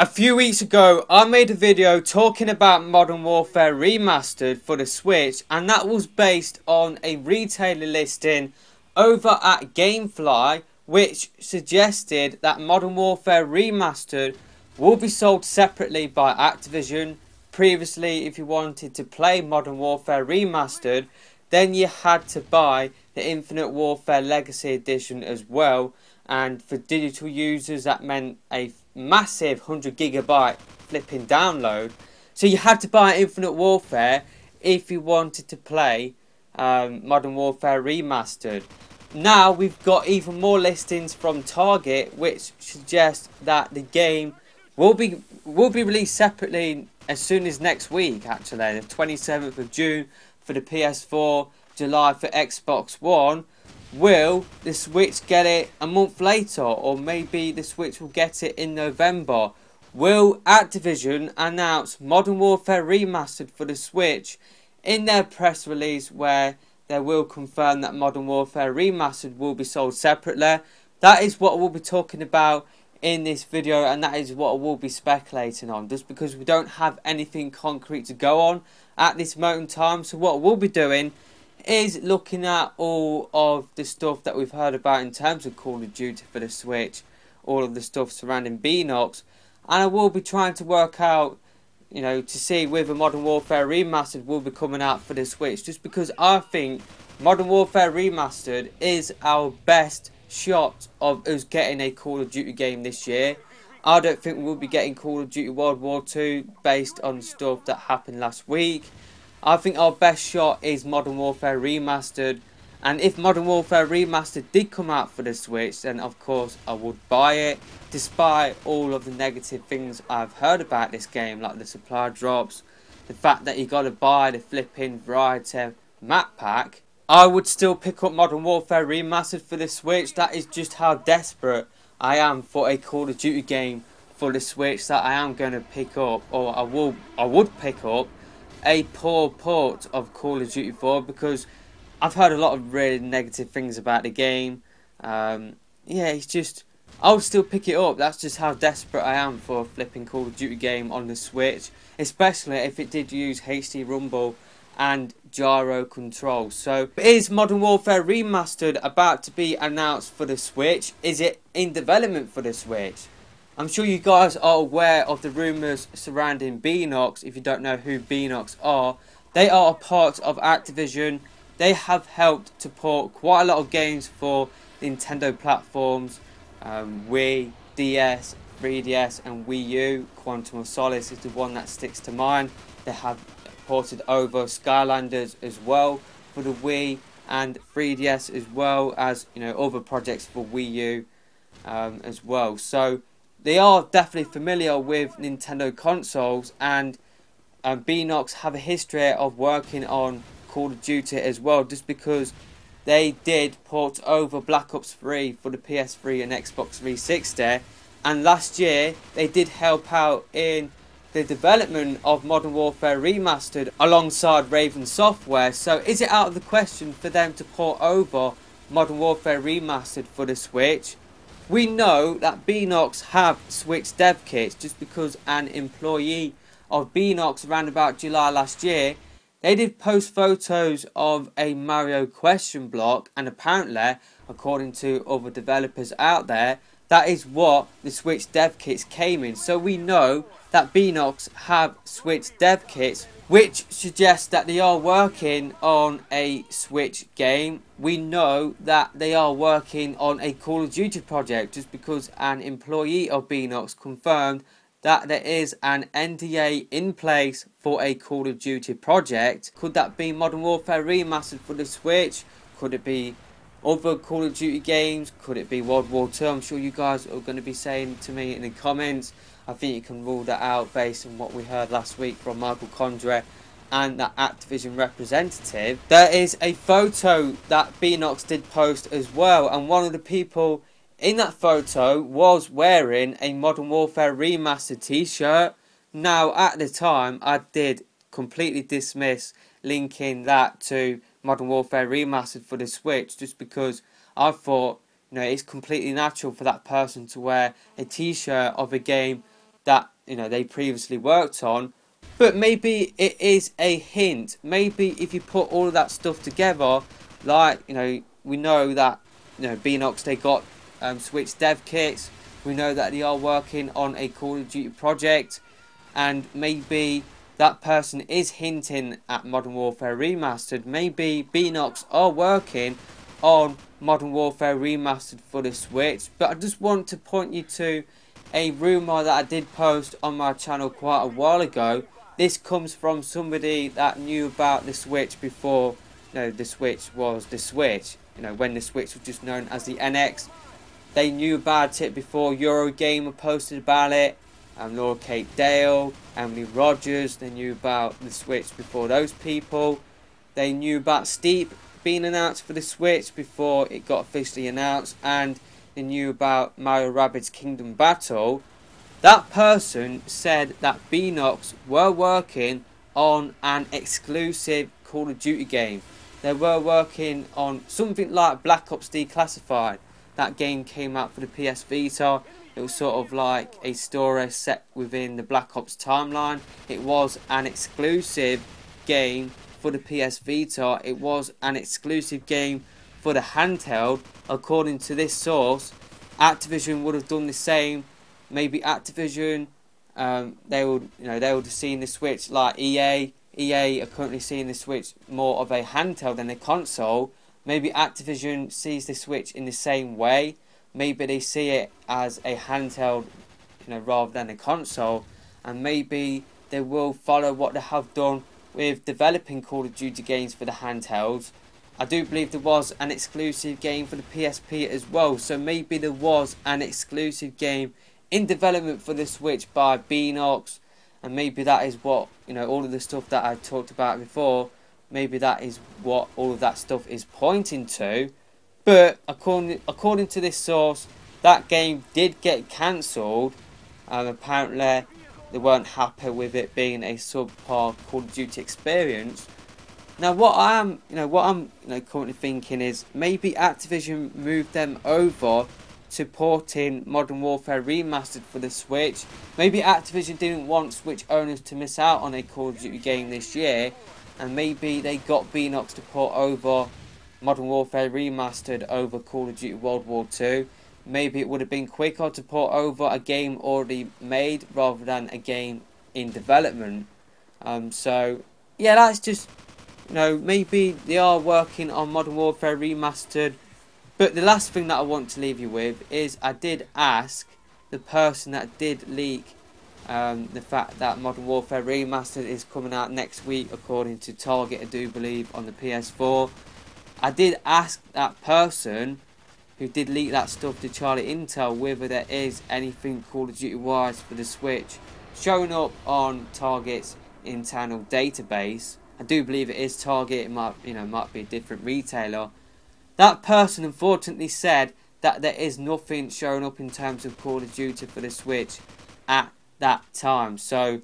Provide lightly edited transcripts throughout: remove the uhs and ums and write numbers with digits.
A few weeks ago, I made a video talking about Modern Warfare Remastered for the Switch, and that was based on a retailer listing over at Gamefly, which suggested that Modern Warfare Remastered will be sold separately by Activision. Previously, if you wanted to play Modern Warfare Remastered, then you had to buy the Infinite Warfare Legacy Edition as well, and for digital users that meant a massive 100 GB flipping download. So you had to buy Infinite Warfare if you wanted to play Modern Warfare Remastered. Now we've got even more listings from Target which suggest that the game will be released separately as soon as next week, actually the 27th of June for the PS4, July for Xbox One. Will the Switch get it a month later, or maybe the Switch will get it in November? Will Activision announce Modern Warfare Remastered for the Switch in their press release, where they will confirm that Modern Warfare Remastered will be sold separately? That is what we'll be talking about in this video, and that is what we'll be speculating on, just because we don't have anything concrete to go on at this moment in time. So what we'll be doing is looking at all of the stuff that we've heard about in terms of Call of Duty for the Switch, all of the stuff surrounding Beanox, and I will be trying to work out, to see whether Modern Warfare Remastered will be coming out for the Switch, just because I think Modern Warfare Remastered is our best shot of us getting a Call of Duty game this year. I don't think we'll be getting Call of Duty World War II based on stuff that happened last week. I think our best shot is Modern Warfare Remastered, and if Modern Warfare Remastered did come out for the Switch, then of course I would buy it, despite all of the negative things I've heard about this game, like the supply drops, the fact that you got to buy the flipping variety map pack. I would still pick up Modern Warfare Remastered for the Switch. That is just how desperate I am for a Call of Duty game for the Switch, that I am going to pick up, or I would pick up a poor port of Call of Duty 4, because I've heard a lot of really negative things about the game. It's just, I'll still pick it up. That's just how desperate I am for a flipping Call of Duty game on the Switch, especially if it did use HD Rumble and gyro control. So, is Modern Warfare Remastered about to be announced for the Switch? Is it in development for the Switch? I'm sure you guys are aware of the rumours surrounding Beanox. If you don't know who Beanox are, they are a part of Activision. They have helped to port quite a lot of games for Nintendo platforms, Wii, DS, 3DS and Wii U. Quantum of Solace is the one that sticks to mind. They have ported over Skylanders as well for the Wii and 3DS, as well as other projects for Wii U as well. So they are definitely familiar with Nintendo consoles, and Beanox have a history of working on Call of Duty as well, just because they did port over Black Ops 3 for the PS3 and Xbox 360, and last year they did help out in the development of Modern Warfare Remastered alongside Raven Software. So is it out of the question for them to port over Modern Warfare Remastered for the Switch? We know that Beanox have Switch dev kits, just because an employee of Beanox around about July last year, they did post photos of a Mario question block, and apparently, according to other developers out there, that is what the Switch dev kits came in. So we know that Beanox have Switch dev kits, which suggests that they are working on a Switch game. We know that they are working on a Call of Duty project, just because an employee of Beanox confirmed that there is an NDA in place for a Call of Duty project. Could that be Modern Warfare Remastered for the Switch? Could it be other Call of Duty games? Could it be World War II? I'm sure you guys are going to be saying to me in the comments. I think you can rule that out based on what we heard last week from Michael Condrey and that Activision representative. There is a photo that Beanox did post as well, and one of the people in that photo was wearing a Modern Warfare Remastered t-shirt. Now, at the time, I did completely dismiss linking that to Modern Warfare Remastered for the Switch, just because I thought, it's completely natural for that person to wear a t-shirt of a game that they previously worked on. But maybe it is a hint. Maybe if you put all of that stuff together, like we know that Beanox, they got Switch dev kits. We know that they are working on a Call of Duty project, and maybe that person is hinting at Modern Warfare Remastered. Maybe Beanox are working on Modern Warfare Remastered for the Switch. But I just want to point you to a rumour that I did post on my channel quite a while ago. This comes from somebody that knew about the Switch before the Switch was the Switch. When the Switch was just known as the NX. They knew about it before Eurogamer posted about it. Laura Kate Dale, Emily Rogers, they knew about the Switch before those people. They knew about Steep being announced for the Switch before it got officially announced, and they knew about Mario Rabbids Kingdom Battle. That person said that Beanox were working on an exclusive Call of Duty game. They were working on something like Black Ops Declassified. That game came out for the PS Vita. It was sort of like a story set within the Black Ops timeline. It was an exclusive game for the PS Vita. It was an exclusive game for the handheld. According to this source, Activision would have done the same. Maybe Activision, they would have seen the Switch like EA. EA are currently seeing the Switch more of a handheld than a console. Maybe Activision sees the Switch in the same way. Maybe they see it as a handheld, rather than a console. And maybe they will follow what they have done with developing Call of Duty games for the handhelds. I do believe there was an exclusive game for the PSP as well. So maybe there was an exclusive game in development for the Switch by Beanox. And maybe that is what, all of the stuff that I talked about before, maybe that is what all of that stuff is pointing to. But according to this source, that game did get cancelled. Apparently, they weren't happy with it being a subpar Call of Duty experience. Now, what I'm currently thinking is maybe Activision moved them over to porting Modern Warfare Remastered for the Switch. Maybe Activision didn't want Switch owners to miss out on a Call of Duty game this year, and maybe they got Beanox to port over Modern Warfare Remastered over Call of Duty World War II. Maybe it would have been quicker to port over a game already made rather than a game in development. So yeah, that's just, maybe they are working on Modern Warfare Remastered. But the last thing that I want to leave you with is I did ask the person that did leak the fact that Modern Warfare Remastered is coming out next week, according to Target, I do believe, on the PS4. I did ask that person who did leak that stuff to Charlie Intel whether there is anything Call of Duty wise for the Switch showing up on Target's internal database. I do believe it is Target. It might be a different retailer. That person unfortunately said that there is nothing showing up in terms of Call of Duty for the Switch at that time. So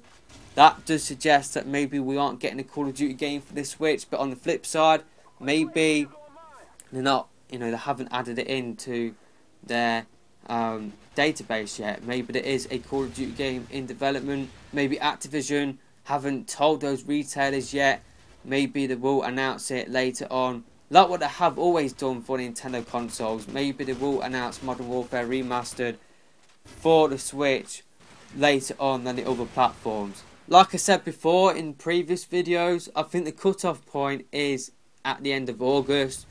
that does suggest that maybe we aren't getting a Call of Duty game for the Switch. But on the flip side, maybe they're not, they haven't added it into their database yet. Maybe there is a Call of Duty game in development. Maybe Activision haven't told those retailers yet. Maybe they will announce it later on, like what they have always done for Nintendo consoles. Maybe they will announce Modern Warfare Remastered for the Switch later on than the other platforms. Like I said before in previous videos, I think the cut-off point is at the end of August.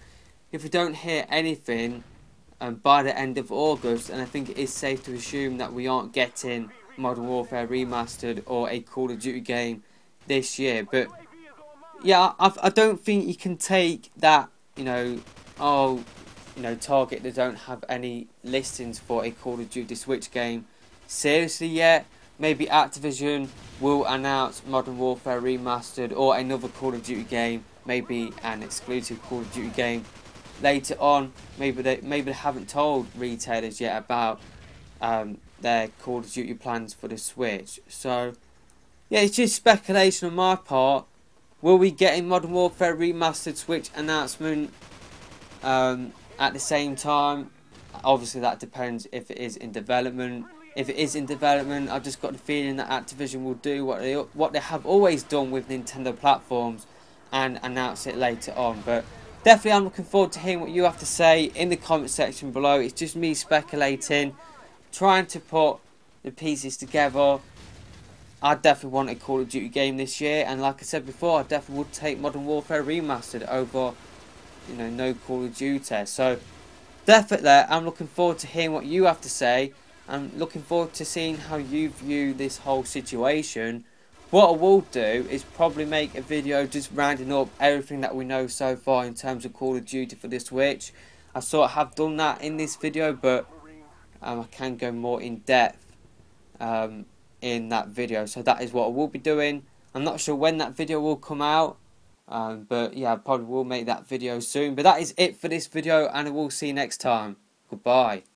If we don't hear anything by the end of August, and I think it is safe to assume that we aren't getting Modern Warfare Remastered or a Call of Duty game this year. But yeah, I don't think you can take that, Target, they don't have any listings for a Call of Duty Switch game seriously yet. Maybe Activision will announce Modern Warfare Remastered or another Call of Duty game, maybe an exclusive Call of Duty game later on. Maybe they haven't told retailers yet about their Call of Duty plans for the Switch. So yeah, it's just speculation on my part. Will we get a Modern Warfare Remastered Switch announcement at the same time? Obviously that depends if it is in development. if it is in development, I've just got the feeling that Activision will do what they have always done with Nintendo platforms and announce it later on. But definitely I'm looking forward to hearing what you have to say in the comment section below. It's just me speculating, trying to put the pieces together. I definitely want a Call of Duty game this year, and like I said before, I definitely would take Modern Warfare Remastered over, no Call of Duty. So definitely I'm looking forward to hearing what you have to say. I'm looking forward to seeing how you view this whole situation. What I will do is probably make a video just rounding up everything that we know so far in terms of Call of Duty for the Switch. I sort of have done that in this video, but I can go more in depth in that video. So that is what I will be doing. I'm not sure when that video will come out, but yeah, I probably will make that video soon. But that is it for this video, and I will see you next time. Goodbye.